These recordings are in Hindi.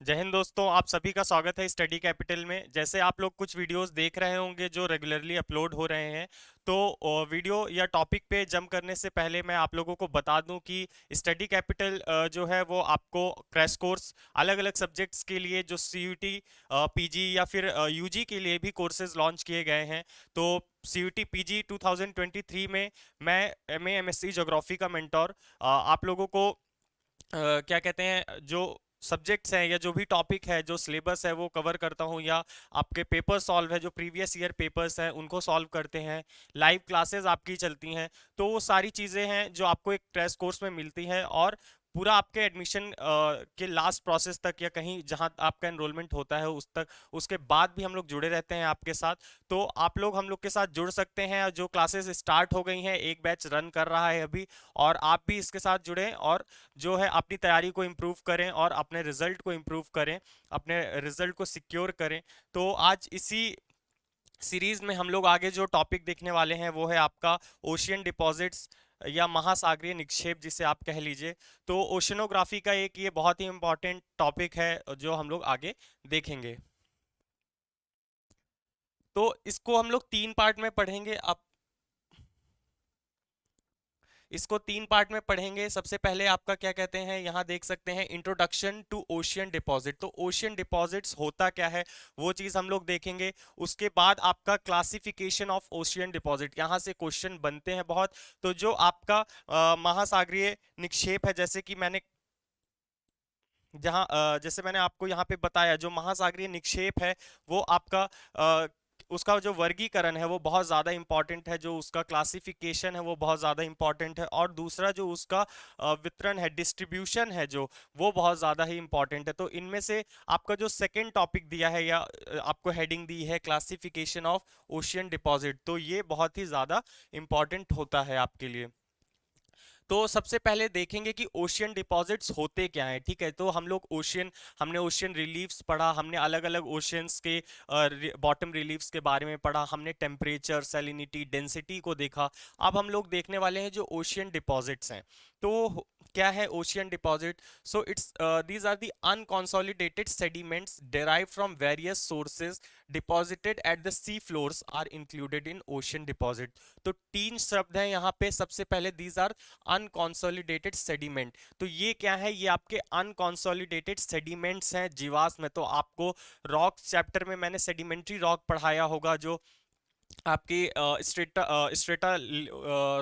जय हिंद दोस्तों, आप सभी का स्वागत है स्टडी कैपिटल में। जैसे आप लोग कुछ वीडियोस देख रहे होंगे जो रेगुलरली अपलोड हो रहे हैं, तो वीडियो या टॉपिक पे जंप करने से पहले मैं आप लोगों को बता दूं कि स्टडी कैपिटल जो है वो आपको क्रैश कोर्स अलग अलग सब्जेक्ट्स के लिए जो सीयूटी, पीजी या फिर यूजी के लिए भी कोर्सेज लॉन्च किए गए हैं। तो सीयूटी पीजी 2023 में मैं एमए एमएससी ज्योग्राफी का मेंटोर आप लोगों को क्या कहते हैं, जो सब्जेक्ट्स हैं या जो भी टॉपिक है, जो सिलेबस है वो कवर करता हूँ, या आपके पेपर सॉल्व है, जो प्रीवियस ईयर पेपर्स हैं उनको सॉल्व करते हैं। लाइव क्लासेस आपकी चलती हैं। तो वो सारी चीज़ें हैं जो आपको एक क्रैश कोर्स में मिलती हैं, और पूरा आपके एडमिशन के लास्ट प्रोसेस तक या कहीं जहाँ आपका एनरोलमेंट होता है उस तक, उसके बाद भी हम लोग जुड़े रहते हैं आपके साथ। तो आप लोग हम लोग के साथ जुड़ सकते हैं। जो क्लासेस स्टार्ट हो गई हैं, एक बैच रन कर रहा है अभी, और आप भी इसके साथ जुड़ें और जो है अपनी तैयारी को इम्प्रूव करें और अपने रिजल्ट को इम्प्रूव करें, अपने रिजल्ट को सिक्योर करें। तो आज इसी सीरीज में हम लोग आगे जो टॉपिक देखने वाले हैं वो है आपका ओशियन डिपॉजिट्स या महासागरीय निक्षेप, जिसे आप कह लीजिए। तो ओशनोग्राफी का एक ये बहुत ही इंपॉर्टेंट टॉपिक है जो हम लोग आगे देखेंगे। तो इसको हम लोग तीन पार्ट में पढ़ेंगे। अब इसको तीन पार्ट में पढ़ेंगे। सबसे पहले आपका क्या कहते हैं, यहाँ देख सकते हैं इंट्रोडक्शन टू ओशियन डिपॉजिट। तो ओशियन डिपॉजिट्स होता क्या है वो चीज हम लोग देखेंगे। उसके बाद आपका क्लासिफिकेशन ऑफ ओशियन डिपॉजिट, यहाँ से क्वेश्चन बनते हैं बहुत। तो जो आपका महासागरीय निक्षेप है, जैसे कि मैंने जैसे मैंने आपको यहाँ पे बताया, जो महासागरीय निक्षेप है वो आपका उसका जो वर्गीकरण है वो बहुत ज़्यादा इंपॉर्टेंट है, जो उसका क्लासिफिकेशन है वो बहुत ज़्यादा इंपॉर्टेंट है, और दूसरा जो उसका वितरण है, डिस्ट्रीब्यूशन है, जो वो बहुत ज़्यादा ही इंपॉर्टेंट है। तो इनमें से आपका जो सेकंड टॉपिक दिया है या आपको हेडिंग दी है क्लासिफिकेशन ऑफ ओशियन डिपॉजिट, तो ये बहुत ही ज़्यादा इंपॉर्टेंट होता है आपके लिए। तो सबसे पहले देखेंगे कि ओशियन डिपॉजिट्स होते क्या हैं। ठीक है, तो हम लोग हमने ओशियन रिलीफ्स पढ़ा, हमने अलग अलग ओशियंस के बॉटम रिलीफ्स के बारे में पढ़ा, हमने टेम्परेचर, सैलिनिटी, डेंसिटी को देखा। अब हम लोग देखने वाले हैं जो ओशियन डिपॉजिट्स हैं। तो क्या है ocean deposit? So it's these are the unconsolidated sediments derived from various sources deposited at the sea floors are included in ocean deposit। तो तीन शब्द हैं यहाँ पे। सबसे पहले दीज आर अनकॉन्सोलिडेटेड सेडिमेंट। तो ये क्या है? ये आपके अनकॉन्सोलिडेटेड सेडिमेंट्स हैं, जीवाश्म। तो आपको रॉक चैप्टर में मैंने सेडिमेंट्री रॉक पढ़ाया होगा, जो आपकी स्ट्रेटा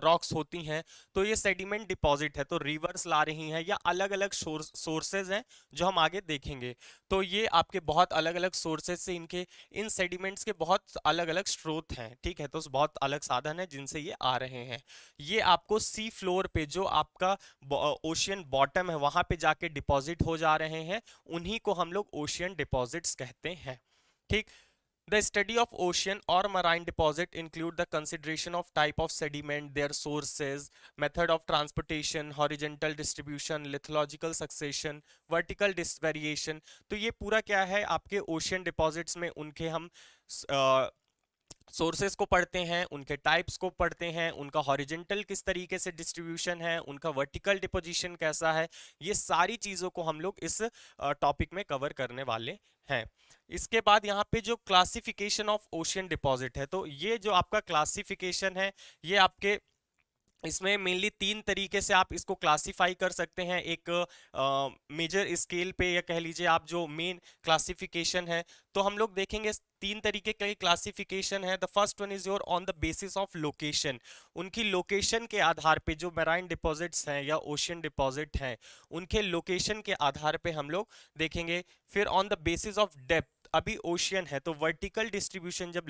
रॉक्स होती हैं। तो ये सेडिमेंट डिपॉजिट है, तो रिवर्स ला रही हैं, या अलग अलग सोर्सेज हैं जो हम आगे देखेंगे। तो ये आपके बहुत अलग अलग सोर्सेज से इनके इन सेडिमेंट्स के बहुत अलग अलग स्रोत हैं। ठीक है, तो बहुत अलग साधन है जिनसे ये आ रहे हैं। ये आपको सी फ्लोर पे, जो आपका ओशियन बॉटम है, वहां पे जाके डिपॉजिट हो जा रहे हैं, उन्हीं को हम लोग ओशियन डिपॉजिट्स कहते हैं। ठीक। The study of ocean or marine deposit include the consideration of type of sediment, their sources, method of transportation, horizontal distribution, lithological succession, vertical variation। तो ये पूरा क्या है, आपके ओशियन डिपॉजिट्स में उनके हम सोर्सेस को पढ़ते हैं, उनके टाइप्स को पढ़ते हैं, उनका हॉरिजेंटल किस तरीके से डिस्ट्रीब्यूशन है, उनका वर्टिकल डिपोजिशन कैसा है। ये सारी चीज़ों को हम लोग इस टॉपिक में कवर करने वाले हैं। इसके बाद यहाँ पे जो क्लासिफिकेशन ऑफ ओशियन डिपॉजिट है, तो ये जो आपका क्लासिफिकेशन है, ये आपके इसमें मेनली तीन तरीके से आप इसको क्लासिफाई कर सकते हैं। एक मेजर स्केल पे, या कह लीजिए आप जो मेन क्लासिफिकेशन है, तो हम लोग देखेंगे तीन तरीके का क्लासिफिकेशन है। The first one is your on the basis of location. उनकी लोकेशन के आधार पे जो मैराइन डिपॉजिट्स हैं या ओशियन डिपॉजिट हैं, उनके लोकेशन के आधार पे हम लोग देखेंगे। फिर on the basis of depth, अभी ओशियन है तो वर्टिकल डिस्ट्रीब्यूशन, जब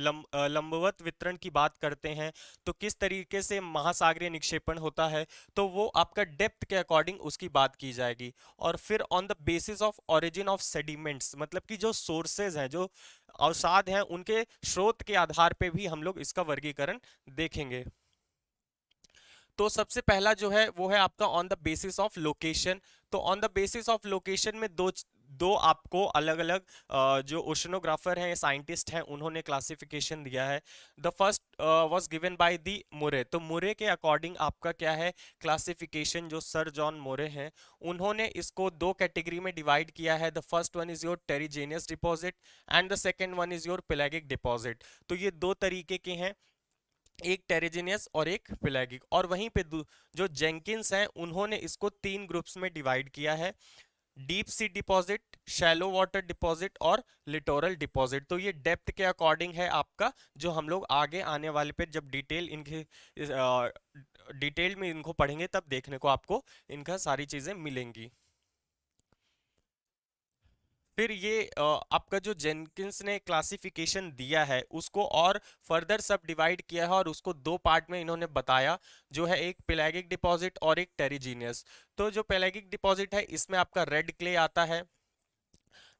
लंबवत वितरण की बात करते हैं तो किस तरीके से महासागरीय निक्षेपण होता है, तो वो आपका डेप्थ के अकॉर्डिंग उसकी बात की जाएगी। और फिर on the basis of origin of sediments, मतलब कि जो सोर्सेज हैं, जो अवसाद हैं, उनके स्रोत के आधार पे भी हम लोग इसका वर्गीकरण देखेंगे। तो सबसे पहला जो है वो है आपका on the basis of location. तो on the basis of location में दो दो आपको अलग अलग जो ओशनोग्राफर हैं, साइंटिस्ट हैं, उन्होंने क्लासिफिकेशन दिया है। The first was given by the मुरे। तो मुरे के अकॉर्डिंग आपका क्या है क्लासिफिकेशन, जो सर जॉन मुरे हैं उन्होंने इसको दो कैटेगरी में डिवाइड किया है। The first one is your terrigenous deposit and the second one is your pelagic deposit. तो ये दो तरीके के हैं, एक टेरिजिनियस और एक पेलागिक। और वहीं पे जो जेंकिंस हैं उन्होंने इसको तीन ग्रुप्स में डिवाइड किया है, deep sea deposit, shallow water deposit और लिटोरल डिपॉजिट। तो ये डेप्थ के अकॉर्डिंग है आपका, जो हम लोग आगे आने वाले पे जब डिटेल में इनको पढ़ेंगे तब देखने को आपको इनका सारी चीजें मिलेंगी। फिर ये आपका जो जेनकिंस ने क्लासिफिकेशन दिया है उसको और फर्दर सब डिवाइड किया है और उसको दो पार्ट में इन्होंने बताया, जो है एक पेलागिक डिपॉजिट और एक टेरिजीनियस। तो जो पेलागिक डिपॉजिट है इसमें आपका रेड क्ले आता है,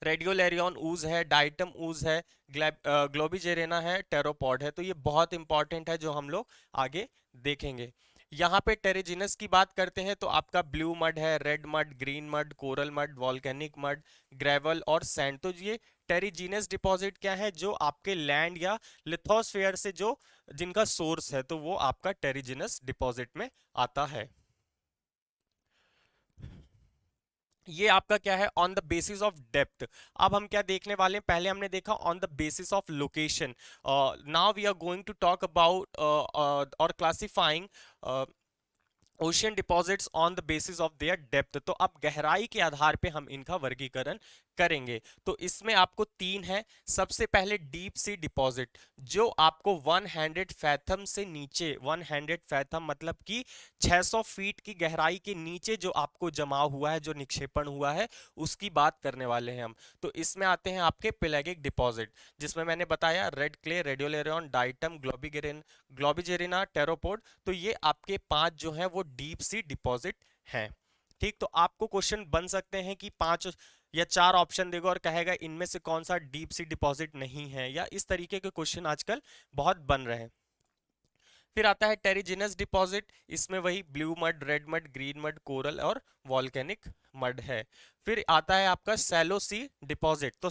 रेडियोलैरियन ऊज है, डाइटम ऊज है, ग्लोबिजेरेना है, टेरोपॉड है। तो ये बहुत इंपॉर्टेंट है जो हम लोग आगे देखेंगे। यहाँ पे टेरिजिनस की बात करते हैं तो आपका ब्लू मड है, red mud, green mud, coral mud, volcanic mud, gravel और सैंड। तो ये टेरिजिनस डिपॉजिट क्या है, जो आपके लैंड या लिथोस्फेयर से जो जिनका सोर्स है, तो वो आपका टेरिजिनस डिपॉजिट में आता है। ये आपका क्या है on the basis of depth. अब हम क्या देखने वाले हैं, पहले हमने देखा on the basis of location. Now we are going to talk about और classifying ocean deposits on the basis of their depth. तो अब गहराई के आधार पे हम इनका वर्गीकरण करेंगे। तो इसमें आपको तीन है। सबसे पहले डीप सी डिपॉजिट, जो आपको 100 फैथम से नीचे, 100 फैथम मतलब कि 600 फीट की गहराई के नीचे जो आपको जमा हुआ है, जो निक्षेपण हुआ है, उसकी बात करने वाले हैं हम। तो इसमें आते हैं आपके पेलागिक डिपॉजिट, जिसमें मैंने बताया रेड क्ले, रेडियोलेरियन, डाइटम, ग्लोबिजेरिना, टेरोपोड। तो ये आपके पांच जो हैं वो डीप सी डिपॉजिट हैं। ठीक, तो आपको क्वेश्चन बन सकते हैं कि पांच या चार ऑप्शन देगा और कहेगा इनमें से कौन सा डीप सी डिपॉजिट नहीं है, या इस तरीके के क्वेश्चन आजकल बहुत बन रहे हैं। फिर आता है टेरिजिनस डिपॉजिट, इसमें वही blue mud, red mud, green mud, coral और वॉल्केनिक मड है। फिर आता है आपका सैलो सी डिपॉजिट। तो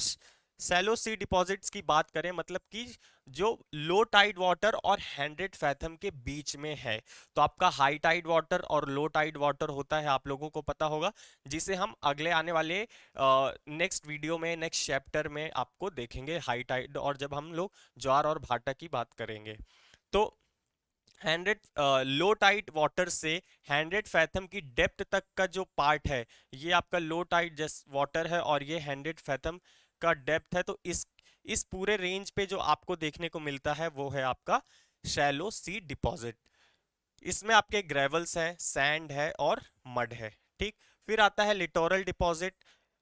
सैलो सी डिपॉजिट्स की बात करें, मतलब कि जो लो टाइड वाटर और 100 फैथम के बीच में है। तो आपका हाई टाइड वाटर और लो टाइड वाटर होता है, आप लोगों को पता होगा, जिसे हम अगले आने वाले नेक्स्ट वीडियो में, नेक्स्ट चैप्टर में आपको देखेंगे, हाई टाइड, और जब हम लोग ज्वार और भाटा की बात करेंगे। तो 100 लो टाइड वाटर से 100 फैथम की डेप्थ तक का जो पार्ट है, ये आपका लो टाइड जस्ट वाटर है और ये 100 फैथम का डेप्थ है। तो इस पूरे रेंज पे जो आपको देखने को मिलता है वो है आपका शैलो सी डिपॉजिट। इसमें आपके ग्रेवल्स हैं, सैंड है और मड है। ठीक, फिर आता है लिटोरल डिपॉजिट।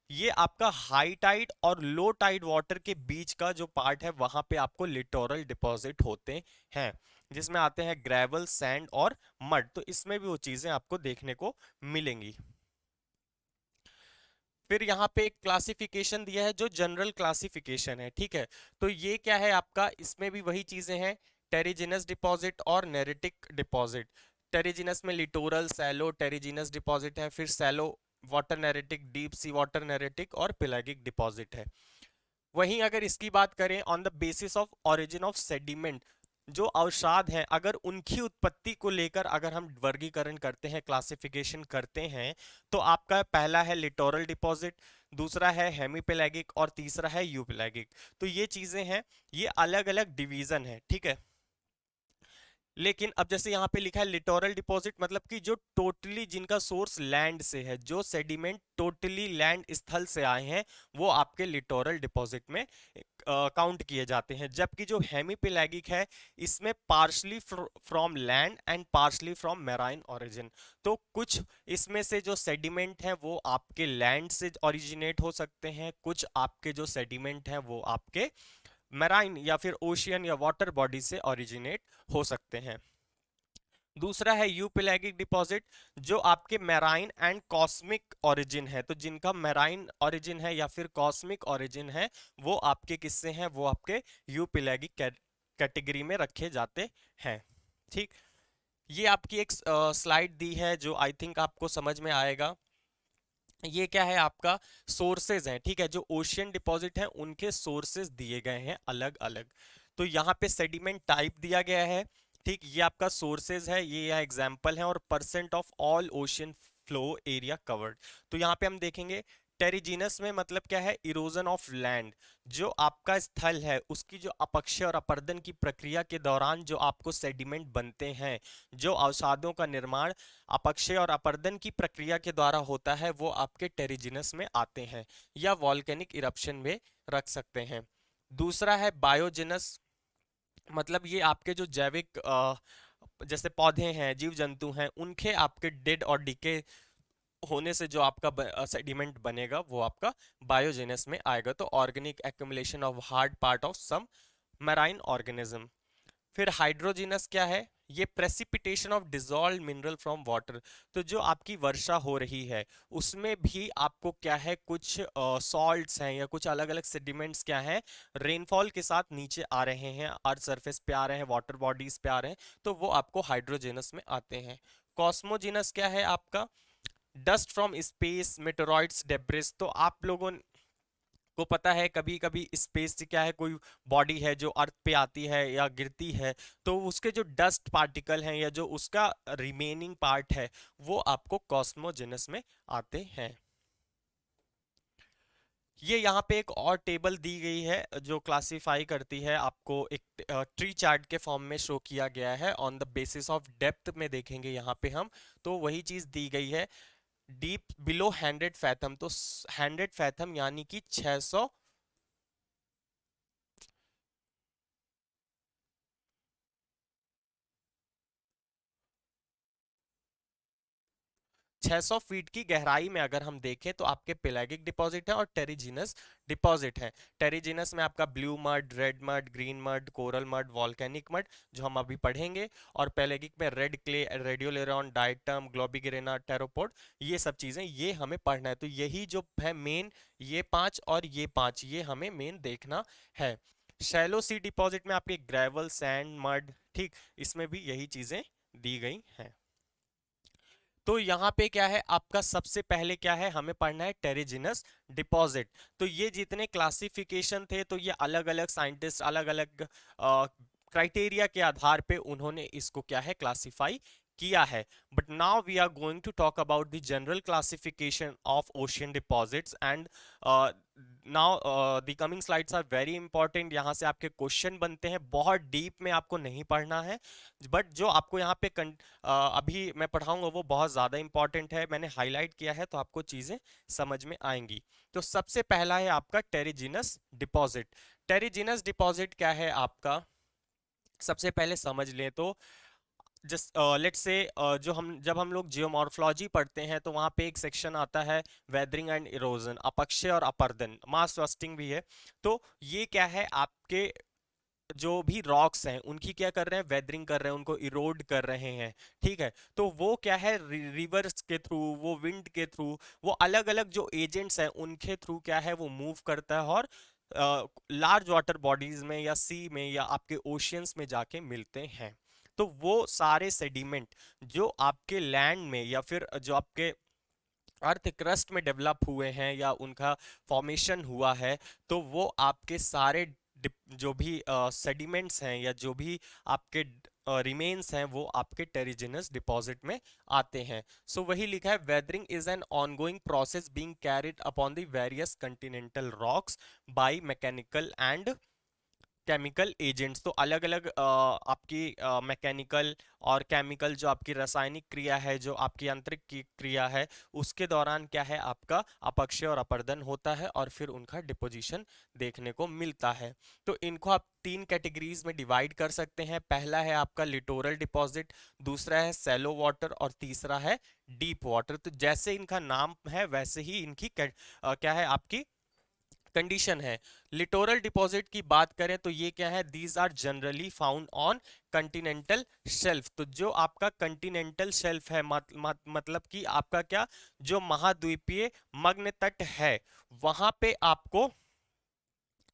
ये आपका हाई टाइड और लो टाइड वाटर के बीच का जो पार्ट है, वहां पे आपको लिटोरल डिपॉजिट होते हैं, जिसमें आते हैं ग्रेवल, सैंड और मड। तो इसमें भी वो चीजें आपको देखने को मिलेंगी। फिर यहाँ पे एक क्लासिफिकेशन दिया है जो जनरल क्लासिफिकेशन है। ठीक है, तो ये क्या है आपका, इसमें भी वही चीजें हैं, टेरिजिनस डिपॉजिट और नेरेटिक डिपॉजिट। टेरिजिनस में लिटोरल, सैलो, टेरिजिनस डिपॉजिट है। फिर shallow water neritic, deep sea water neritic और पेलागिक डिपॉजिट है। वहीं अगर इसकी बात करें on the basis of origin of sediment, जो अवसाद हैं अगर उनकी उत्पत्ति को लेकर अगर हम वर्गीकरण करते हैं, क्लासिफिकेशन करते हैं, तो आपका पहला है लिटोरल डिपॉजिट, दूसरा है हेमीपेलैगिक और तीसरा है यूपेलैगिक। तो ये चीजें हैं, ये अलग अलग डिवीजन है। ठीक है, लेकिन अब जैसे यहाँ पे लिखा है लिटोरल डिपॉजिट, मतलब कि जो टोटली जिनका सोर्स लैंड से है, जो सेडिमेंट टोटली लैंड स्थल से आए हैं, वो आपके लिटोरल डिपॉजिट में काउंट किए जाते हैं। जबकि जो हेमीपेलैगिक है, इसमें partially from land and partially from marine origin. तो कुछ इसमें से जो सेडिमेंट हैं वो आपके लैंड से ओरिजिनेट हो सकते हैं, कुछ आपके जो सेडिमेंट हैं वो आपके मैराइन या फिर ओशियन या वाटर बॉडी से ओरिजिनेट हो सकते हैं। दूसरा है यूपेलैगिक डिपॉजिट, जो आपके मैराइन एंड कॉस्मिक ओरिजिन है। तो जिनका मैराइन ओरिजिन है या फिर कॉस्मिक ओरिजिन है, वो आपके किससे हैं, वो आपके यूपेलैगिक कैटेगरी में रखे जाते हैं। ठीक, ये आपकी एक स्लाइड दी है जो आई थिंक आपको समझ में आएगा। ये क्या है आपका सोर्सेज हैं, ठीक है, जो ओशियन डिपॉजिट हैं उनके सोर्सेज दिए गए हैं अलग अलग। तो यहाँ पे सेडिमेंट टाइप दिया गया है, ठीक, ये आपका सोर्सेज है, ये यहाँ एग्जाम्पल है, और percent of all ocean flow area covered. तो यहाँ पे हम देखेंगे टेरिजिनस में मतलब क्या है, इरोजन ऑफ लैंड, जो आपका स्थल है उसकी जो अपक्षय और अपरदन की प्रक्रिया के दौरान जो आपको सेडिमेंट बनते हैं, जो अवसादों का निर्माण अपक्षय और अपरदन की प्रक्रिया के द्वारा होता है, वो आपके टेरिजिनस में आते हैं या वॉल्केनिक इरप्शन में रख सकते हैं। दूसरा है बायोजिनस, मतलब ये आपके जो जैविक जैसे पौधे हैं, जीव जंतु हैं, उनके आपके डेड और डिके होने से जो आपका सेडिमेंट बनेगा वो आपका बायोजेनस में आएगा। तो organic accumulation of hard part of some marine organism. फिर हाइड्रोजिनस क्या है, ये precipitation of dissolved mineral from water. तो जो आपकी वर्षा हो रही है उसमें भी आपको क्या है, कुछ सॉल्ट्स हैं या कुछ अलग अलग सेडिमेंट्स क्या हैं, रेनफॉल के साथ नीचे आ रहे हैं, अर्थ सरफेस पे आ रहे हैं, वाटर बॉडीज पे आ रहे हैं, तो वो आपको हाइड्रोजिनस में आते हैं। कॉस्मोजिनस क्या है आपका, dust from space, meteoroids, debris. तो आप लोगों को पता है कभी कभी स्पेस से क्या है, कोई बॉडी है जो अर्थ पे आती है या गिरती है, तो उसके जो डस्ट पार्टिकल हैं या जो उसका रिमेनिंग पार्ट है वो आपको कॉस्मोजेनस में आते हैं। ये यहाँ पे एक और टेबल दी गई है जो क्लासिफाई करती है, आपको एक ट्री चार्ट के फॉर्म में शो किया गया है on the basis of depth में देखेंगे यहाँ पे हम, तो वही चीज दी गई है। डीप बिलो 100 फैथम, तो 100 फैथम यानी कि 600 फीट की गहराई में अगर हम देखें तो आपके पेलागिक डिपॉजिट है और टेरिजिनस डिपॉजिट है। टेरिजिनस में आपका blue mud, red mud, green mud, coral mud, volcanic mud, जो हम अभी पढ़ेंगे, और पेलागिक में रेड क्ले, रेडियोलेरॉन, डाइटम, ग्लोबिगिरेना, टेरोपोड, ये सब चीजें ये हमें पढ़ना है। तो यही जो है मेन, ये पांच और ये पांच, ये हमें मेन देखना है। शैलो सी डिपॉजिट में आपके ग्रेवल, सैंड, मड, ठीक, इसमें भी यही चीजें दी गई हैं। तो यहाँ पे क्या है आपका, सबसे पहले क्या है हमें पढ़ना है टेरिजिनस डिपॉजिट। तो ये जितने क्लासिफिकेशन थे, तो ये अलग अलग साइंटिस्ट अलग अलग क्राइटेरिया के आधार पे उन्होंने इसको क्या है क्लासिफाई किया है। But now we are going to talk about the general classification of ocean deposits and now the coming slides are very important. यहाँ से आपके क्वेश्चन बनते हैं, बहुत डीप में आपको नहीं पढ़ना है, बट जो आपको यहाँ पे अभी मैं पढ़ाऊंगा वो बहुत ज़्यादा इंपॉर्टेंट है, मैंने हाईलाइट किया है तो आपको चीज़ें समझ में आएंगी। तो सबसे पहला है आपका टेरिजिनस डिपॉजिट। टेरिजिनस डिपॉजिट क्या है आपका, सबसे पहले समझ लें तो, जस्ट लेट्स से जो हम जब हम लोग जियोमॉर्फोलॉजी पढ़ते हैं तो वहाँ पे एक सेक्शन आता है वेदरिंग एंड इरोजन, अपक्षय और अपरदन, मास वेस्टिंग भी है। तो ये क्या है आपके जो भी रॉक्स हैं उनकी क्या कर रहे हैं, वेदरिंग कर रहे हैं, उनको इरोड कर रहे हैं, ठीक है। तो वो क्या है रिवर्स के थ्रू, वो विंड के थ्रू, वो अलग अलग जो एजेंट्स हैं उनके थ्रू क्या है वो मूव करता है, और लार्ज वाटर बॉडीज में या सी में या आपके ओशियंस में जाके मिलते हैं। तो वो सारे सेडिमेंट जो आपके लैंड में या फिर जो आपके अर्थ क्रस्ट में डेवलप हुए हैं या उनका फॉर्मेशन हुआ है, तो वो आपके सारे जो भी सेडिमेंट्स हैं या जो भी आपके रिमेन्स हैं वो आपके टेरिजिनस डिपॉजिट में आते हैं। सो वही लिखा है, weathering is an ongoing process being carried upon the various Continental rocks by mechanical and chemical agents. तो अलग अलग आपकी मैकेनिकल और केमिकल जो आपकी रासायनिक क्रिया है, जो आपकी यांत्रिक की क्रिया है, उसके दौरान क्या है आपका अपक्षय और अपरदन होता है और फिर उनका डिपोजिशन देखने को मिलता है। तो इनको आप तीन कैटेगरीज में डिवाइड कर सकते हैं। पहला है आपका लिटोरल डिपॉजिट, दूसरा है सैलो वाटर और तीसरा है डीप वाटर। तो जैसे इनका नाम है वैसे ही इनकी क्या है आपकी कंडीशन है। लिटोरल डिपॉजिट की बात करें तो ये क्या है, these are generally found on continental shelf. तो जो आपका कंटिनेंटल शेल्फ है, मतलब कि आपका क्या, जो महाद्वीपीय मग्न तट है, वहां पे आपको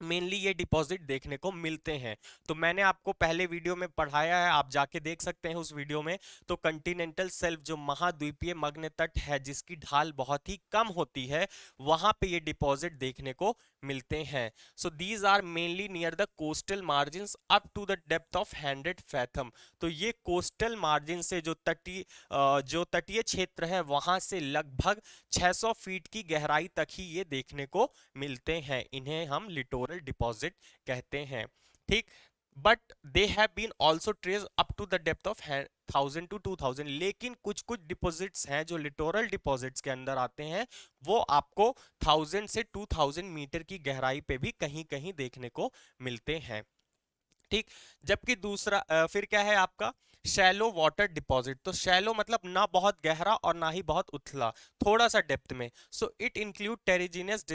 मेनली ये डिपॉजिट देखने को मिलते हैं। तो मैंने आपको पहले वीडियो में पढ़ाया है, आप जाके देख सकते हैं उस वीडियो में। तो कंटिनेंटल शेल्फ जो महाद्वीपीय मग्न तट है जिसकी ढाल बहुत ही कम होती है, वहां पे ये डिपॉजिट देखने को मिलते हैं। So these are mainly near the coastal margin up to the depth of 100 fathom. तो ये कोस्टल मार्जिन से जो तटीय क्षेत्र है वहां से लगभग 600 फीट की गहराई तक ही ये देखने को मिलते हैं। इन्हें हम लिटोरल डिपॉजिट कहते हैं, ठीक। But they have been also trace up to the depth of 1000 to 2000। लेकिन कुछ कुछ डिपॉजिट्स हैं जो लिटोरल डिपॉजिट्स के अंदर आते हैं, वो आपको 1000 से 2000 मीटर की गहराई पे भी कहीं कहीं देखने को मिलते हैं, ठीक। जबकि दूसरा फिर क्या है आपका शैलो वाटर डिपॉजिट। तो शैलो मतलब ना बहुत गहरा और ना ही बहुत उथला, थोड़ा सा डेप्थ में। So it include terrigenous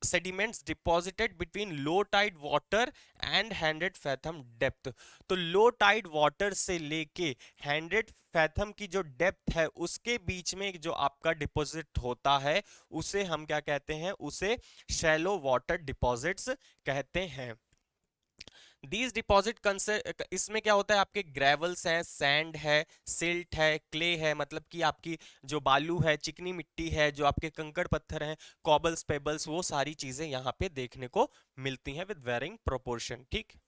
sediments deposited between low tide water and 100 fathom depth। तो लो टाइड वाटर से लेके 100 फैथम की जो डेप्थ है उसके बीच में जो आपका डिपॉजिट होता है उसे हम क्या कहते हैं, उसे शैलो वाटर डिपॉजिट्स कहते हैं। दीज डिपॉजिट इसमें क्या होता है, आपके ग्रेवल्स हैं, सैंड है, सिल्ट है, क्ले है, मतलब कि आपकी जो बालू है, चिकनी मिट्टी है, जो आपके कंकड़ पत्थर हैं, कॉबल्स पेबल्स, वो सारी चीजें यहाँ पे देखने को मिलती हैं विद वेरिंग प्रोपोर्शन, ठीक।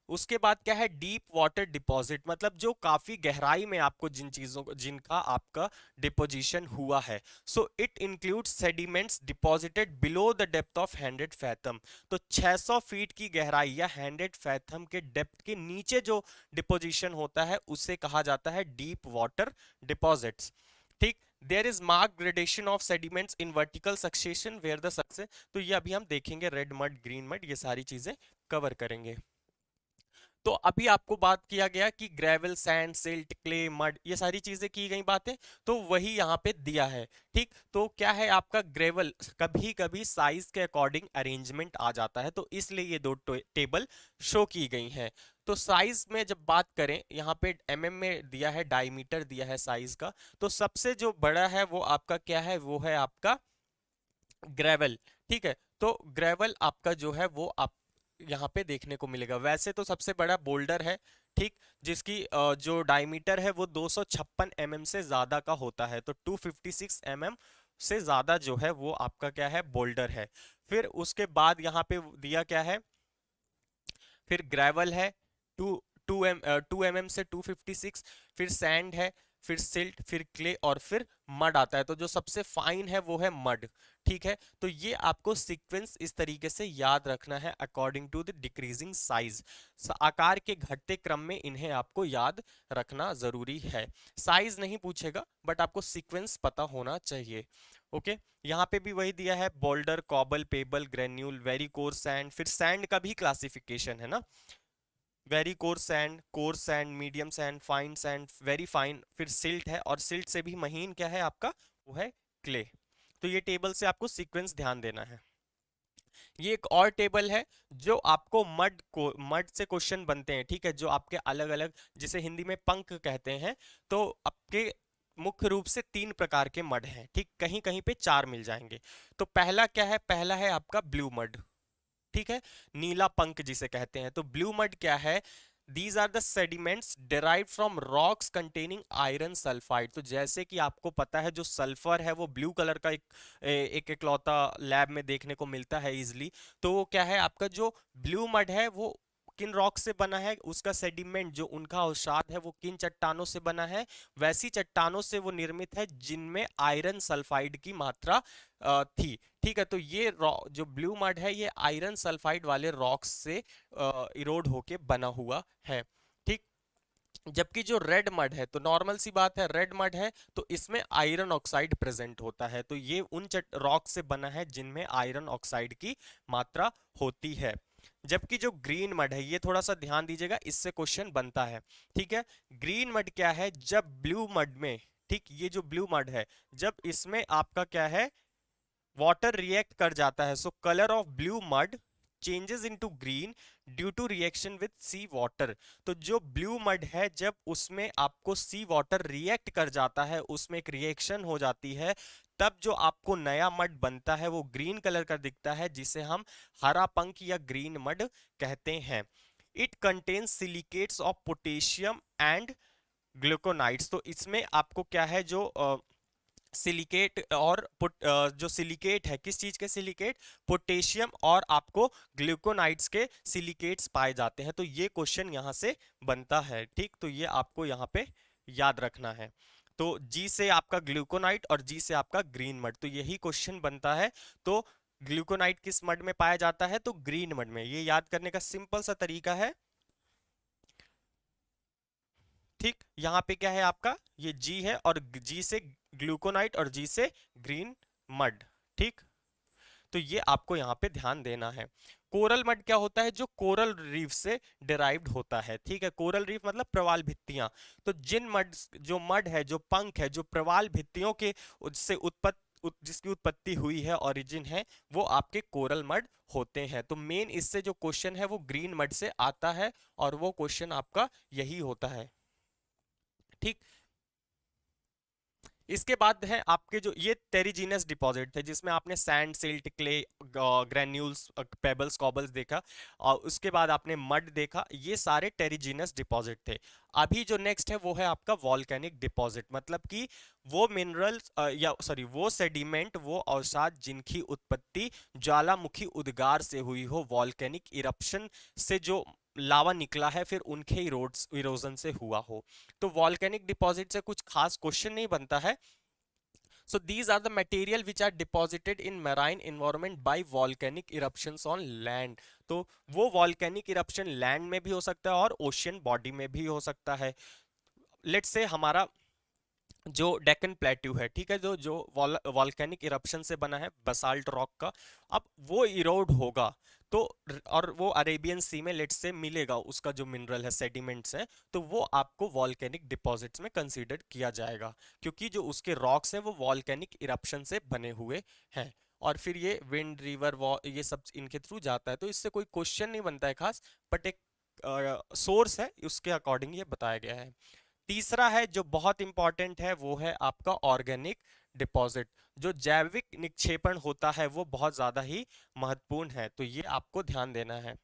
उसके बाद क्या है डीप वाटर डिपॉजिट, मतलब जो काफी गहराई में आपको जिन चीजों को जिनका आपका डिपोजिशन हुआ है। सो it include sediments deposited below the depth of 100 fathom. तो 600 फीट की गहराई या 100 फैथम के डेप्थ के नीचे जो डिपोजिशन होता है उसे कहा जाता है डीप वाटर डिपॉजिट्स, ठीक। There is mark gradation of sediments in vertical succession where the success. तो ये अभी हम देखेंगे, रेड मड, ग्रीन मड, ये सारी चीजें कवर करेंगे। तो अभी आपको बात किया गया कि gravel, sand, silt, clay, mud, ये सारी चीजें की गई बातें, तो वही यहाँ पे दिया है, ठीक। तो क्या है आपका ग्रेवल कभी कभी साइज के अकॉर्डिंग अरेंजमेंट आ जाता है, तो इसलिए ये दो टेबल शो की गई हैं। तो साइज में जब बात करें, यहाँ पे एमएम में दिया है, डायमीटर दिया है साइज का। तो सबसे जो बड़ा है वो आपका क्या है, वो है आपका ग्रेवल, ठीक है। तो ग्रेवल आपका जो है वो आप यहाँ पे देखने को मिलेगा। वैसे तो सबसे बड़ा बोल्डर है, ठीक, जिसकी जो डायमीटर है वो 256 mm से ज्यादा का होता है। तो 256 mm से ज्यादा जो है वो आपका क्या है, बोल्डर है। फिर उसके बाद यहाँ पे दिया क्या है, फिर ग्रेवल है टू 2 mm से 256, फिर सैंड है, फिर सिल्ट, फिर क्ले और फिर मड आता है। तो जो सबसे फाइन है वो है मड, ठीक है। तो ये आपको सीक्वेंस इस तरीके से याद रखना है according to the decreasing size. आकार के घटते क्रम में इन्हें आपको याद रखना जरूरी है। साइज नहीं पूछेगा बट आपको सीक्वेंस पता होना चाहिए, ओके। यहाँ पे भी वही दिया है, boulder, cobble, payable, granule, very coarse sand. फिर सैंड का भी क्लासिफिकेशन है ना, very coarse sand, medium sand, fine sand, very fine. फिर सिल्ट है, और सिल्ट से भी महीन क्या है आपका, वो है क्ले। तो ये टेबल से आपको सीक्वेंस ध्यान देना है। ये एक और टेबल है जो आपको मड से क्वेश्चन बनते हैं, ठीक है, जो आपके अलग अलग, जिसे हिंदी में पंख कहते हैं। तो आपके मुख्य रूप से 3 प्रकार के मड हैं, ठीक, कहीं कहीं पे 4 मिल जाएंगे। तो पहला क्या है, पहला है आपका ब्लू मड, ठीक है, नीला पंख जिसे कहते हैं। तो ब्लू मड क्या है, these are the sediments derive from rocks containing iron sulphide. तो जैसे कि आपको पता है जो सल्फर है वो ब्लू कलर का एक इकलौता लैब में देखने को मिलता है इजिली। तो वो क्या है आपका जो ब्लू मड है वो किन रॉक से बना है, उसका सेडिमेंट जो उनका अवसाद है वो किन चट्टानों से बना है, वैसी चट्टानों से वो निर्मित है जिनमें आयरन सल्फाइड की मात्रा थी, ठीक है। तो ये जो ब्लू मड है ये आयरन सल्फाइड वाले रॉक्स से इरोड होके बना हुआ है, ठीक। जबकि जो रेड मड है, तो नॉर्मल सी बात है, रेड मड है तो इसमें आयरन ऑक्साइड प्रेजेंट होता है। तो ये उन रॉक से बना है जिनमें आयरन ऑक्साइड की मात्रा होती है। जबकि जो ग्रीन मड है, ये थोड़ा सा ध्यान दीजिएगा, इससे क्वेश्चन बनता है, ठीक है। ग्रीन मड क्या है, जब ब्लू मड में, ठीक, ये जो ब्लू मड है जब इसमें आपका क्या है वाटर रिएक्ट कर जाता है, so colour of blue mud changes into green due to reaction with sea water. तो जो ब्लू मड है जब उसमें आपको सी वाटर रिएक्ट कर जाता है, उसमें एक रिएक्शन हो जाती है, तब जो आपको नया मड बनता है वो ग्रीन कलर का दिखता है, जिसे हम हरा पंख या ग्रीन मड कहते हैं। It contains silicates of potassium and glauconites. तो इसमें आपको क्या है, जो सिलिकेट और जो सिलिकेट है, किस चीज के सिलिकेट, पोटेशियम और आपको ग्लूकोनाइड्स के सिलिकेट्स पाए जाते हैं। तो ये क्वेश्चन यहां से बनता है, ठीक। तो ये आपको यहाँ पे याद रखना है। तो जी से आपका ग्लूकोनाइड और जी से आपका ग्रीन मड, तो यही क्वेश्चन बनता है। तो ग्लूकोनाइड किस मड में पाया जाता है, तो ग्रीन मड में। ये याद करने का सिंपल सा तरीका है, ठीक। यहाँ पे क्या है आपका, ये जी है और जी से ग्लूकोनाइट और जी से ग्रीन मड, ठीक। तो ये आपको यहाँ पे ध्यान देना है। कोरल मड क्या होता है, जो कोरल रीफ से डिराइव्ड होता है, ठीक है। कोरल रीफ मतलब प्रवाल भित्तियां। तो जिन मड, जो मड है, जो पंख है, जो प्रवाल भित्तियों के उससे जिसकी उत्पत्ति हुई है, ओरिजिन है, वो आपके कोरल मड होते हैं। तो मेन इससे जो क्वेश्चन है वो ग्रीन मड से आता है, और वो क्वेश्चन आपका यही होता है, ठीक। इसके बाद है आपके जो ये टेरिजीनस डिपॉजिट थे, जिसमें आपने sand, silt, clay, granules, pebbles, cobbles देखा, और उसके बाद आपने मड देखा। ये सारे टेरिजीनस डिपॉजिट थे। अभी जो नेक्स्ट है वो है आपका वॉल्केनिक डिपॉजिट, मतलब कि वो मिनरल्स या सॉरी वो सेडिमेंट, वो अवसाद जिनकी उत्पत्ति ज्वालामुखी उद्गार से हुई हो, वॉल्केनिक इरप्शन से जो लावा निकला है, फिर उनके इरोजन से हुआ हो। तो वॉल्केनिक डिपॉजिट से कुछ खास क्वेश्चन नहीं बनता है। So these are the material which are deposited in marine environment by volcanic eruptions on land. तो वो volcanic eruption land में भी हो सकता है और ocean body में भी हो सकता है। लेट्स से हमारा जो डेक्कन प्लेट्यू है, ठीक है, जो जो वॉल्केनिक इरप्शन से बना है, बसाल्ट रॉक का, अब वो इरोड होगा, तो और वो अरेबियन सी में लेट्स से मिलेगा, उसका जो मिनरल है, सेडिमेंट्स है, तो वो आपको वॉल्केनिक डिपॉजिट्स में कंसीडर किया जाएगा, क्योंकि जो उसके रॉक्स हैं वो वॉल्केनिक इरप्शन से बने हुए हैं। और फिर ये विंड, रिवर, ये सब इनके थ्रू जाता है। तो इससे कोई क्वेश्चन नहीं बनता है खास, बट एक सोर्स है, उसके अकॉर्डिंग ये बताया गया है। तीसरा है जो बहुत इंपॉर्टेंट है, वो है आपका ऑर्गेनिक डिपॉजिट। जो जैविक निक्षेपण होता है वो बहुत ज्यादा ही महत्वपूर्ण है, तो ये आपको ध्यान देना है।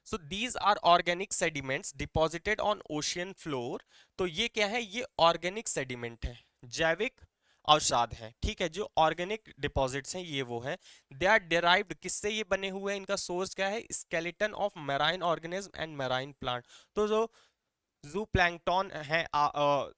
So these are organic sediments deposited on ocean floor. तो ये क्या है, ये ऑर्गेनिक सेडिमेंट है, जैविक अवसाद है, ठीक है। जो ऑर्गेनिक डिपॉजिट्स हैं ये वो है। दे आर डिराइव्ड, किससे ये बने हुए हैं, इनका सोर्स क्या है, skeleton of marine organism and marine plant. तो जो जू प्लैंकटन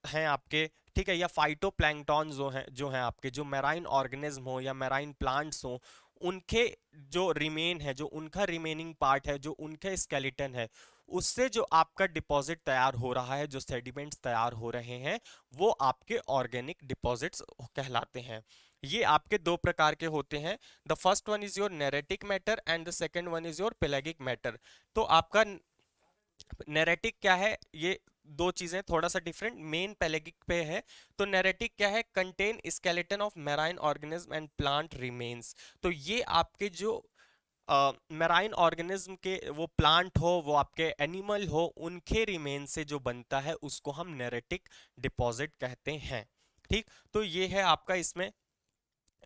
हैं आपके, ठीक है, या फाइटो प्लैंकटन जो हैं आपके, जो मैराइन ऑर्गेनिज्म हो या मैराइन प्लांट्स हो, उनके जो रिमेन है, जो उनका रिमेनिंग पार्ट है, जो उनके स्केलेटन है, उससे जो आपका डिपॉजिट तैयार हो रहा है, जो सेडिमेंट्स तैयार हो रहे हैं, वो आपके ऑर्गेनिक डिपॉजिट्स कहलाते हैं। ये आपके दो प्रकार के होते हैं। The first one is your neritic matter and the second one is your pelagic matter. तो आपका नेरेटिक क्या है, ये दो चीजें थोड़ा सा डिफरेंट, मेन पेलेगिक पे है। तो नेरेटिक क्या है, contain skeleton of marine organism and plant remains. तो ये आपके जो मैराइन ऑर्गेनिज्म के, वो प्लांट हो, वो आपके एनिमल हो, उनके रिमेन से जो बनता है उसको हम नेरेटिक डिपॉजिट कहते हैं, ठीक। तो ये है आपका इसमें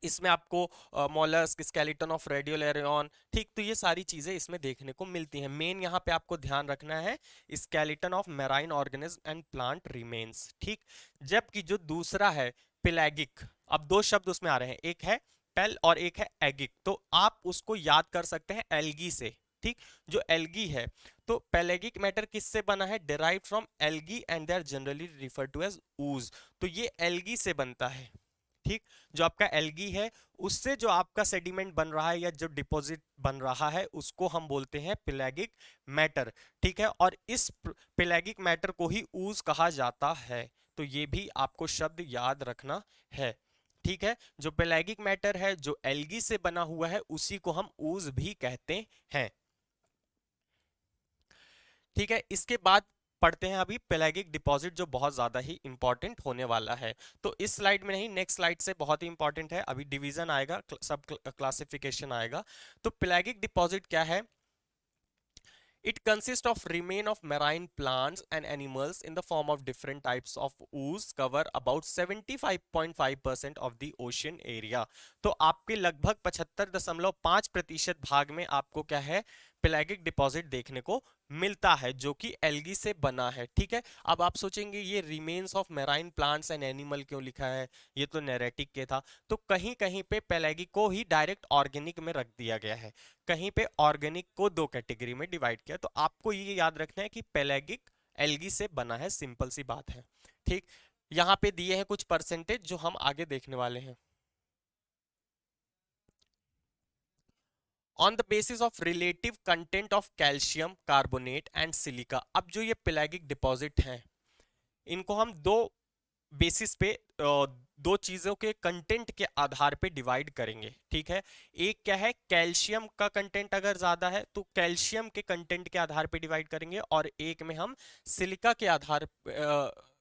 इसमें आपको मोलस्क, स्केलेटन ऑफ रेडियोलैरियन, ठीक। तो ये सारी चीजें इसमें देखने को मिलती हैं। मेन यहाँ पे आपको ध्यान रखना है skeleton of marine organism and plant remains, ठीक। जबकि जो दूसरा है पेलैगिक, अब दो शब्द उसमें आ रहे हैं, एक है पेल और एक है एगिक। तो आप उसको याद कर सकते हैं एल्गी से, ठीक। जो एल्गी है, तो पेलेगिक मैटर किससे बना है, derived from algae and they are generally referred to as ooze। तो ये एल्गी से बनता है, ठीक। जो आपका एल्गी है, उससे जो आपका सेडिमेंट बन रहा है या जो डिपॉजिट बन रहा है, उसको हम बोलते हैं पेलैगिक मैटर, ठीक है। और इस पेलैगिक मैटर को ही ऊज कहा जाता है। तो ये भी आपको शब्द याद रखना है, ठीक है। जो पेलैगिक मैटर है, जो एल्गी से बना हुआ है, उसी को हम ऊज भी कहते हैं, ठीक है। इसके बाद पढ़ते हैं अभी पेलागिक डिपॉजिट, जो बहुत ज्यादा ही इंपॉर्टेंट होने वाला है। तो इस स्लाइड में नहीं, नेक्स्ट स्लाइड से बहुत ही इंपॉर्टेंट है, अभी डिवीजन आएगा, सब क्लासिफिकेशन आएगा। तो पेलागिक डिपॉजिट क्या है? It consists of remain of marine plants and animals in the form of different types of ooze cover about 75.5% of the ocean area। तो आपके लगभग 75.5% भाग में आपको क्या है, पेलागिक डिपॉजिट देखने को मिलता है, जो कि एल्गी से बना है। ठीक है, अब आप सोचेंगे ये remains of marine plants and animal क्यों लिखा है, ये तो नेरेटिक के था। तो कहीं कहीं पे पेलागिक को ही डायरेक्ट ऑर्गेनिक में रख दिया गया है, कहीं पे ऑर्गेनिक को दो कैटेगरी में डिवाइड किया। तो आपको ये याद रखना है कि पेलागिक एल्गी से बना है, सिंपल सी बात है। ठीक, यहाँ पे दिए हैं कुछ परसेंटेज जो हम आगे देखने वाले हैं। On the basis of relative content of calcium carbonate and silica. अब जो ये पेलागिक डिपॉजिट हैं, इनको हम दो बेसिस पे, दो चीजों के कंटेंट के आधार पे डिवाइड करेंगे। ठीक है, एक क्या है, कैल्शियम का कंटेंट अगर ज्यादा है तो कैल्शियम के कंटेंट के आधार पे डिवाइड करेंगे, और एक में हम सिलिका के आधार,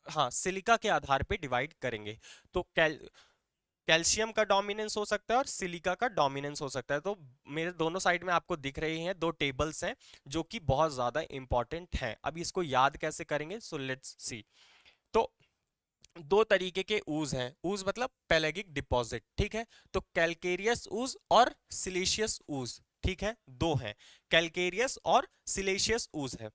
हाँ सिलिका के आधार पे डिवाइड करेंगे। तो कैल्शियम का डोमिनेंस हो सकता है और सिलिका का डोमिनेंस हो सकता है। तो मेरे दोनों साइड में आपको दिख रही हैं दो टेबल्स हैं जो कि बहुत ज्यादा इंपॉर्टेंट हैं। अब इसको याद कैसे करेंगे, सो लेट्स सी। तो दो तरीके के ऊज हैं, ऊज मतलब पेलेगिक डिपॉजिट। ठीक है, तो कैलकेरियस ऊज और सिलिशियस ऊज। ठीक है, दो हैं, कैलकेरियस और सिलिशियस ऊज है।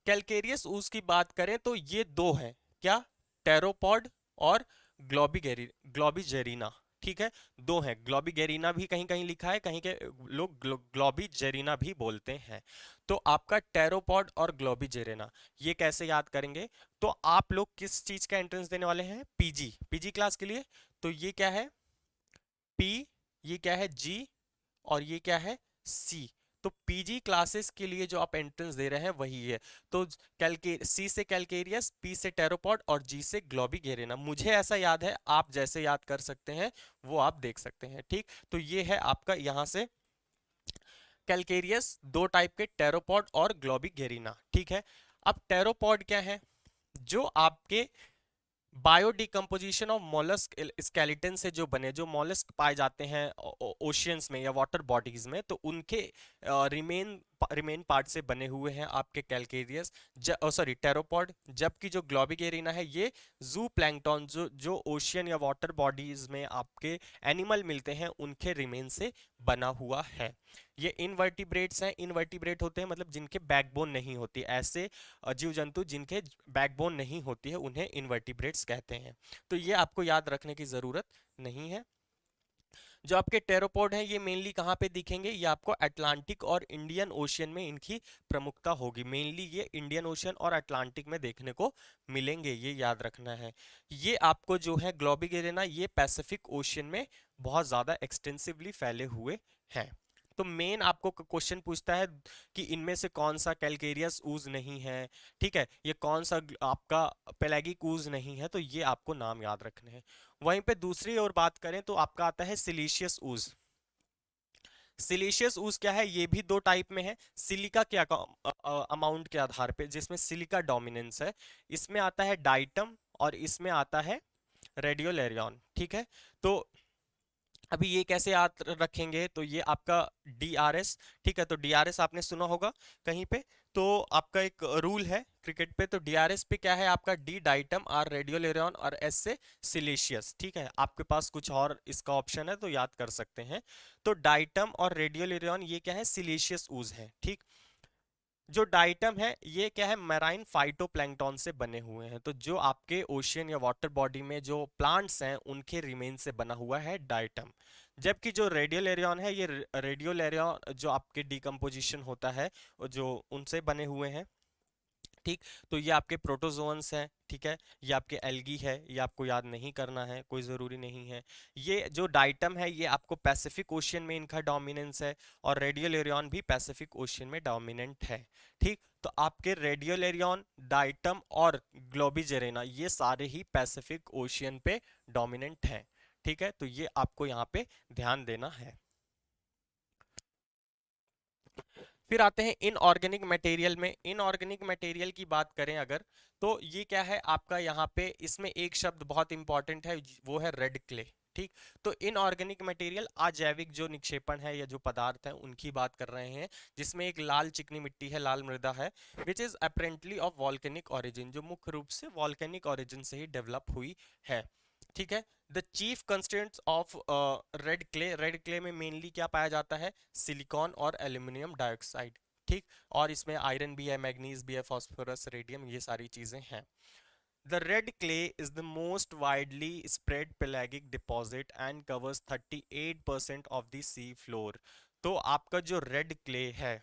कैलकेरियस ऊज की बात करें तो ये दो हैं, क्या, टेरोपॉड और ग्लोबिजेरिना। ठीक है, दो हैं, ग्लोबिगेरिना भी कहीं कहीं लिखा है, कहीं के लोग ग्लोबिजेरिना भी बोलते हैं। तो आपका टेरोपॉड और ग्लोबिजेरिना, ये कैसे याद करेंगे? तो आप लोग किस चीज का एंट्रेंस देने वाले हैं, पीजी, पीजी क्लास के लिए। तो ये क्या है, पी, ये क्या है, जी, और ये क्या है, सी। तो पीजी क्लासेस के लिए जो आप एंट्रेंस दे रहे हैं वही है। तो कैलके सी से कैलकेरियस, पी से टेरोपॉड और जी से ग्लोबिगेरिना। मुझे ऐसा याद है, आप जैसे याद कर सकते हैं वो आप देख सकते हैं। ठीक, तो ये है आपका यहां से कैलकेरियस, दो टाइप के, टेरोपॉड और ग्लोबिगेरिना। ठीक है, अब टेरोपॉड क्या है, जो आपके बायोडिकम्पोजिशन ऑफ मोलस्क स्केलेटन से जो बने, जो मोलस्क पाए जाते हैं ओशियंस में या वाटर बॉडीज में, तो उनके रिमेन रिमेन पार्ट से बने हुए हैं आपके कैलकेरियस, सॉरी टेरोपॉड। जबकि जो ग्लोबिगेरिना है ये जू प्लैंक्टन, जो जो ओशियन या वाटर बॉडीज में आपके एनिमल मिलते हैं उनके रिमेन से बना हुआ है। ये इनवर्टिब्रेट्स हैं, इनवर्टिब्रेट होते हैं मतलब जिनके बैकबोन नहीं होती, ऐसे जीव जंतु जिनके बैकबोन नहीं होती है उन्हें इनवर्टिब्रेट्स कहते हैं। तो ये आपको याद रखने की जरूरत नहीं है। जो आपके टेरोपॉड हैं ये मेनली कहाँ पे दिखेंगे, ये आपको अटलांटिक और इंडियन ओशियन में इनकी प्रमुखता होगी। मेनली ये इंडियन ओशियन और अटलांटिक में देखने को मिलेंगे, ये याद रखना है। ये आपको जो है ग्लोबिगेरिना, ये पैसिफिक ओशियन में बहुत ज्यादा एक्सटेंसिवली फैले हुए हैं। तो मेन आपको क्वेश्चन पूछता है कि इनमें से कौन सा कैलकेरियस ऊज नहीं है, ठीक है, ये कौन सा आपका पेलागिक ऊज नहीं है, तो ये आपको नाम याद रखने हैं। वहीं पे दूसरी ओर बात करें तो आपका आता है सिलीशियस ऊज। सिलीशियस ऊज क्या है, ये भी दो टाइप में है, सिलिका के अमाउंट के आधार पे, जिसमें सिलिका डोमिनेंस है, इसमें आता है डाइटम और इसमें आता है रेडियोलैरियन। ठीक है, तो अभी ये कैसे याद रखेंगे, तो ये आपका डीआरएस। ठीक है, तो डीआरएस आपने सुना होगा कहीं पे, तो आपका एक रूल है क्रिकेट पे, तो डीआरएस पे क्या है आपका, डी डाइटम, आर रेडियोलेरियन और एस से सिलेशियस। ठीक है, आपके पास कुछ और इसका ऑप्शन है तो याद कर सकते हैं। तो डाइटम और रेडियोलेरियन ये क्या है, सिलेशियस ऊज है। ठीक, जो डाइटम है ये क्या है, मैराइन फाइटोप्लैंक्टन से बने हुए हैं, तो जो आपके ओशियन या वाटर बॉडी में जो प्लांट्स हैं उनके रिमेन से बना हुआ है डाइटम। जबकि जो रेडियोलेरियन है, ये रेडियोलेरियन जो आपके डिकम्पोजिशन होता है जो उनसे बने हुए हैं। ठीक, तो ये आपके प्रोटोजोन्स हैं। ठीक है, ये आपके एल्गी है, ये आपको याद नहीं करना है, कोई ज़रूरी नहीं है। ये जो डाइटम है ये आपको पैसिफिक ओशियन में इनका डोमिनेंस है, और रेडियोलेरियन भी पैसिफिक ओशियन में डोमिनेंट है। ठीक, तो आपके रेडियोलेरियन, डाइटम और ग्लोबिजेरेना ये सारे ही पैसिफिक ओशियन पे डोमिनेंट हैं। ठीक है, तो ये आपको यहाँ पे ध्यान देना है। फिर आते हैं इनऑर्गेनिक मटेरियल में। इनऑर्गेनिक मटेरियल की बात करें अगर, तो ये क्या है आपका, यहाँ पे इसमें एक शब्द बहुत इंपॉर्टेंट है, वो है रेड क्ले। ठीक, तो इनऑर्गेनिक मटेरियल अजैविक जो निक्षेपण है या जो पदार्थ है उनकी बात कर रहे हैं, जिसमें एक लाल चिकनी मिट्टी है, लाल मृदा है, which is apparently of volcanic origin, जो मुख्य रूप से वॉल्केनिक ओरिजिन से ही डेवलप हुई है। ठीक है, the chief constituents of red clay में मेनली क्या पाया जाता है, सिलिकॉन और एल्यूमिनियम डाइऑक्साइड। ठीक, और इसमें आयरन भी है, मैग्नीज भी है, फास्फोरस, रेडियम, ये सारी चीजें हैं। The red clay is the most widely spread pelagic deposit and covers 38% of the sea floor। तो आपका जो रेड क्ले है,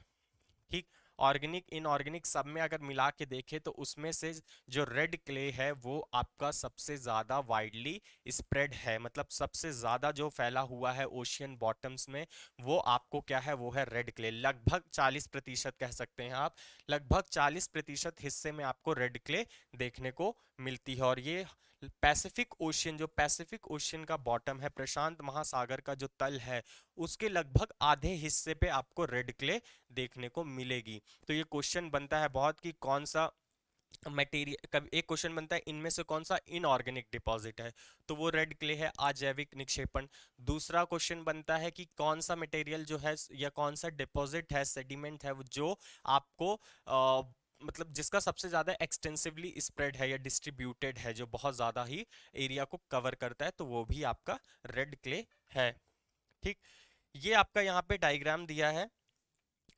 ठीक, ऑर्गेनिक इनऑर्गेनिक सब में अगर मिला के देखें तो उसमें से जो रेड क्ले है वो आपका सबसे ज्यादा वाइडली स्प्रेड है, मतलब सबसे ज्यादा जो फैला हुआ है ओशियन बॉटम्स में, वो आपको क्या है, वो है रेड क्ले। लगभग 40% कह सकते हैं आप, लगभग 40% हिस्से में आपको रेड क्ले देखने को मिलती है। और ये पैसिफिक ओशियन, जो पैसिफिक ओशियन का बॉटम है, प्रशांत महासागर का जो तल है, उसके लगभग आधे हिस्से पे आपको रेड क्ले देखने को मिलेगी। तो ये क्वेश्चन बनता है बहुत कि कौन सा मटेरियल, कभी एक क्वेश्चन बनता है इनमें से कौन सा इनऑर्गेनिक डिपॉजिट है, तो वो रेड क्ले है, अजैविक निक्षेपण। दूसरा क्वेश्चन बनता है कि कौन सा मटेरियल जो है या कौन सा डिपॉजिट है, सेडिमेंट है, जो आपको मतलब जिसका सबसे ज्यादा एक्सटेंसिवली स्प्रेड है या डिस्ट्रीब्यूटेड है, जो बहुत ज्यादा ही एरिया को कवर करता है, तो वो भी आपका रेड क्ले है। ठीक, ये आपका यहाँ पे डायग्राम दिया है,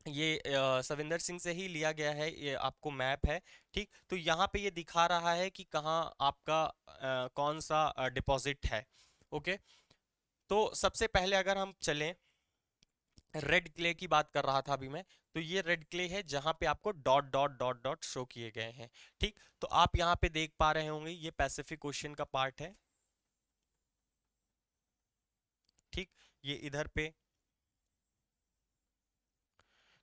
ये सविंदर सिंह से ही लिया गया है, ये आपको मैप है। ठीक, तो यहाँ पे ये दिखा रहा है कि कहाँ आपका कौन सा डिपॉजिट है। ओके, तो सबसे पहले अगर हम चलें, रेड क्ले की बात कर रहा था अभी मैं, तो ये रेड क्ले है जहां पे आपको dot dot dot dot show किए गए हैं। ठीक, तो आप यहाँ पे देख पा रहे होंगे ये पैसिफिक ओशियन का पार्ट है। ठीक, ये इधर पे,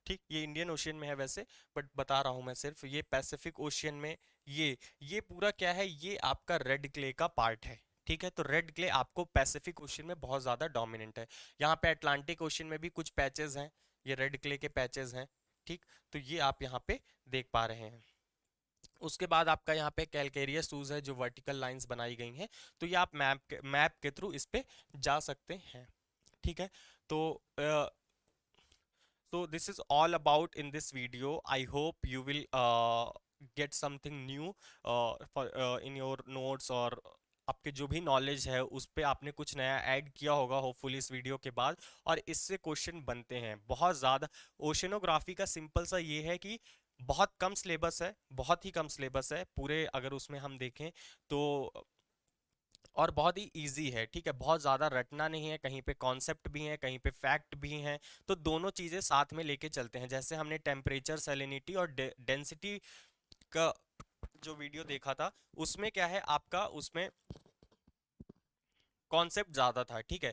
ठीक, ये इंडियन ओशियन में है वैसे, बट बता रहा हूं मैं सिर्फ, ये पैसिफिक ओशियन में, ये पूरा क्या है, ये आपका रेड क्ले का पार्ट है। ठीक है, तो रेड क्ले आपको पैसिफिक ओशियन में बहुत ज्यादा डोमिनेंट है। यहाँ पे अटलांटिक ओशियन में भी कुछ पैचेस हैं, ये रेड क्ले के पैचेस हैं। ठीक, तो ये आप यहाँ पे देख पा रहे हैं। उसके बाद आपका यहाँ पे कैलकेरियस शूज है, जो वर्टिकल लाइंस बनाई गई हैं, तो ये आप मैप के थ्रू इस पे जा सकते हैं। ठीक है, तो so this is all about in this video. I hope you will get something new for in your notes, और आपके जो भी नॉलेज है उस पे आपने कुछ नया ऐड किया होगा होपफुली इस वीडियो के बाद। और इससे क्वेश्चन बनते हैं बहुत ज़्यादा। ओशनोग्राफी का सिंपल सा ये है कि बहुत कम सिलेबस है, बहुत ही कम सिलेबस है पूरे, अगर उसमें हम देखें तो, और बहुत ही इजी है। ठीक है, बहुत ज़्यादा रटना नहीं है, कहीं पे कॉन्सेप्ट भी है, कहीं पे फैक्ट भी हैं, तो दोनों चीज़ें साथ में लेके चलते हैं। जैसे हमने टेम्परेचर, सैलिनिटी और डेंसिटी का जो वीडियो देखा था, उसमें क्या है आपका, उसमें कॉन्सेप्ट ज़्यादा था। ठीक है,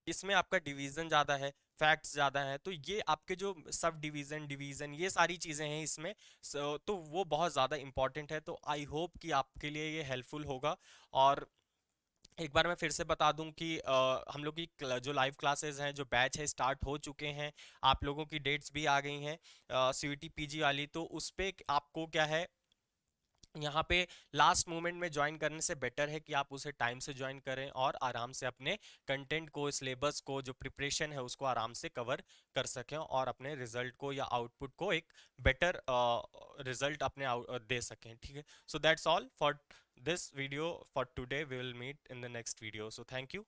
इसमें आपका डिवीजन ज़्यादा है, फैक्ट्स ज़्यादा है, तो ये आपके जो सब डिवीजन डिवीजन ये सारी चीज़ें हैं इसमें, तो वो बहुत ज़्यादा इंपॉर्टेंट है। तो आई होप कि आपके लिए ये हेल्पफुल होगा। और एक बार मैं फिर से बता दूं कि हम लोग की जो लाइव क्लासेस हैं, जो बैच है, स्टार्ट हो चुके हैं। आप लोगों की डेट्स भी आ गई हैं सीयूटी पीजी वाली, तो उस पे आपको क्या है, यहाँ पे लास्ट मोमेंट में ज्वाइन करने से बेटर है कि आप उसे टाइम से ज्वाइन करें और आराम से अपने कंटेंट को, सिलेबस को, जो प्रिपरेशन है उसको आराम से कवर कर सकें, और अपने रिजल्ट को या आउटपुट को एक बेटर रिजल्ट अपने दे सकें। ठीक है, so that's all for this video for today. We will meet in the next video, so thank you.